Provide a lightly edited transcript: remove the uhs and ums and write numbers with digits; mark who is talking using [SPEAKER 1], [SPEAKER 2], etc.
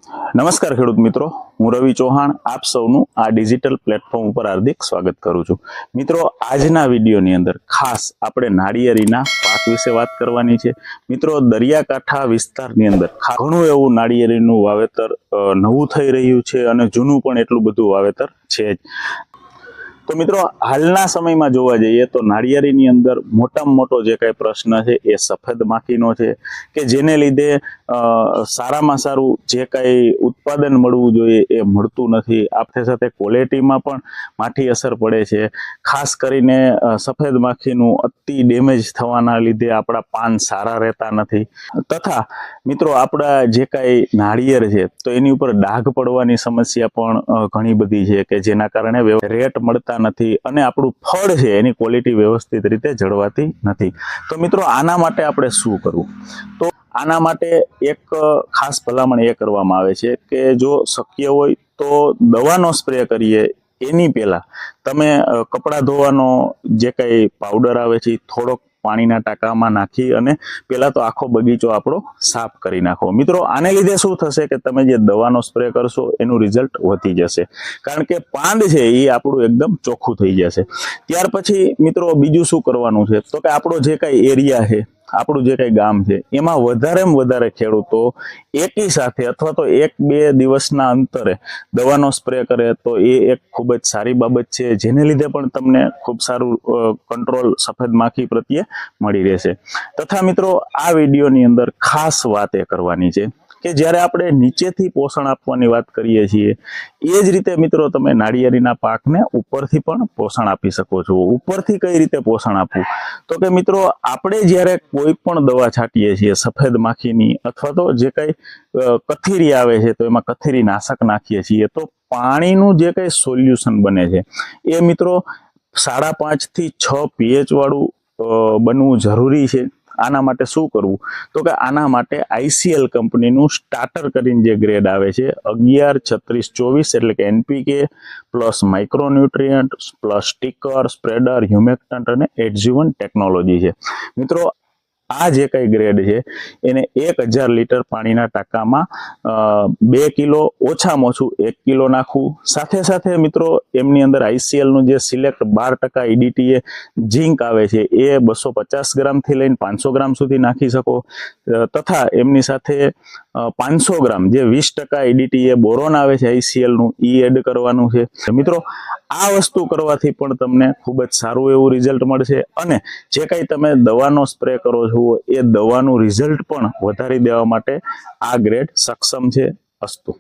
[SPEAKER 1] નમસ્કાર ખેડૂત મિત્રો, હું રવિ ચૌહાણ આપ સૌનું આ ડિજિટલ પ્લેટફોર્મ ઉપર હાર્દિક સ્વાગત કરું છું। મિત્રો, આજના વિડીયોની અંદર ખાસ આપણે નાળિયેરીના પાક વિશે વાત કરવાની છે। મિત્રો, દરિયાકાંઠા વિસ્તારની અંદર ઘણું એવું નાળિયેરીનું વાવેતર નવું થઈ રહ્યું છે અને જૂનું પણ એટલું બધું વાવેતર છે જ। તો મિત્રો, હાલના સમયમાં જોવા જઈએ તો નાળિયેરીની અંદર મોટામાં મોટો જે કાંઈ પ્રશ્ન છે એ સફેદ માખીનો છે કે જેને લીધે સારામાં સારું જે કાંઈ ઉત્પાદન મળવું જોઈએ એ મળતું નથી। સાથે સાથે ક્વોલિટીમાં પણ માઠી અસર પડે છે। ખાસ કરીને સફેદ માખીનું અતિ ડેમેજ થવાના લીધે આપણા પાન સારા રહેતા નથી તથા મિત્રો આપણા જે કાંઈ નાળિયેર છે તો એની ઉપર ડાઘ પડવાની સમસ્યા પણ ઘણી બધી છે કે જેના કારણે રેટ મળતા નથી અને આપણું ફળ છે એની ક્વોલિટી વ્યવસ્થિત રીતે જળવાતી નથી। તો મિત્રો, આના માટે આપણે શું કરવું? તો આના માટે એક ખાસ ભલામણ એ કરવામાં આવે છે કે જો શક્ય હોય તો દવાનો સ્પ્રે કરીએ એની પહેલા તમે કપડાં ધોવાનો જે કંઈ પાવડર આવે છે થોડોક પાણીના ટાંકામાં નાખી અને પહેલા તો આખો બગીચો આપણો સાફ કરી નાખો। મિત્રો, આને લીધે શું થશે કે તમે જે દવાનો સ્પ્રે કરશો એનું રિઝલ્ટ વધી જશે કારણ કે પાંદ છે એ આપણું એકદમ ચોખ્ખું થઈ જશે। ત્યાર પછી મિત્રો બીજું શું કરવાનું છે તો કે આપણો જે કાંઈ એરિયા છે, આપણું જે કંઈ ગામ છે એમાં વધારેમાં વધારે ખેડૂતો એકી સાથે અથવા તો 1-2 દિવસના અંતરે દવાનો સ્પ્રે કરે તો એ એક ખૂબ જ સારી બાબત છે જેને લીધે પણ તમને ખૂબ સારું કંટ્રોલ સફેદ માખી પ્રત્યે મળી રહેશે। તથા મિત્રો, આ વિડીયોની અંદર ખાસ વાત એ કરવાની છે કે જ્યારે આપણે નીચેથી પોષણ આપવાની વાત કરીએ છીએ એ જ રીતે મિત્રો તમે નાળિયેરીના પાકને ઉપરથી પણ પોષણ આપી શકો છો। ઉપરથી કઈ રીતે પોષણ આપવું? તો કે મિત્રો, આપણે જ્યારે કોઈ પણ દવા છાંટીએ છીએ સફેદ માખીની અથવા તો જે કંઈ કથેરી આવે છે તો એમાં કથેરી નાશક નાખીએ છીએ તો પાણીનું જે કંઈ સોલ્યુશન બને છે એ મિત્રો 5.5 થી 6 pH વાળું બનવું જરૂરી છે। આના માટે શું કરવું? તો કે આના માટે ICL કંપનીનું સ્ટાર્ટર કરીને જે ગ્રેડ આવે છે 11-36-24 એટલે કે NPK plus micronutrient plus sticker, spreader, humectant અને એડજ્યુવન્ટ ટેકનોલોજી છે। મિત્રો, આ જે કંઈ ગ્રેડ છે એને 1000 લીટર પાણીના ટાંકામાં 2 કિલો ઓછામાં ઓછું 1 કિલો નાખવું। સાથે સાથે મિત્રો એમની અંદર ICL નું જે સિલેક્ટ 12% EDTA ઝીંક આવે છે એ 250 ગ્રામથી લઈને 500 ગ્રામ સુધી નાખી શકો તથા એમની સાથે 500 ગ્રામ જે 20% EDTA બોરોન આવે છે ICL નું એ એડ કરવાનું છે। મિત્રો, આ વસ્તુ કરવાથી પણ તમને ખૂબ જ સારું એવું રિઝલ્ટ મળશે અને જે કંઈ તમે દવાનો સ્પ્રે કરો છો એ દવાનું રિઝલ્ટ પણ વધારી દેવા માટે આ ગ્રેડ સક્ષમ છે। અસ્તુ।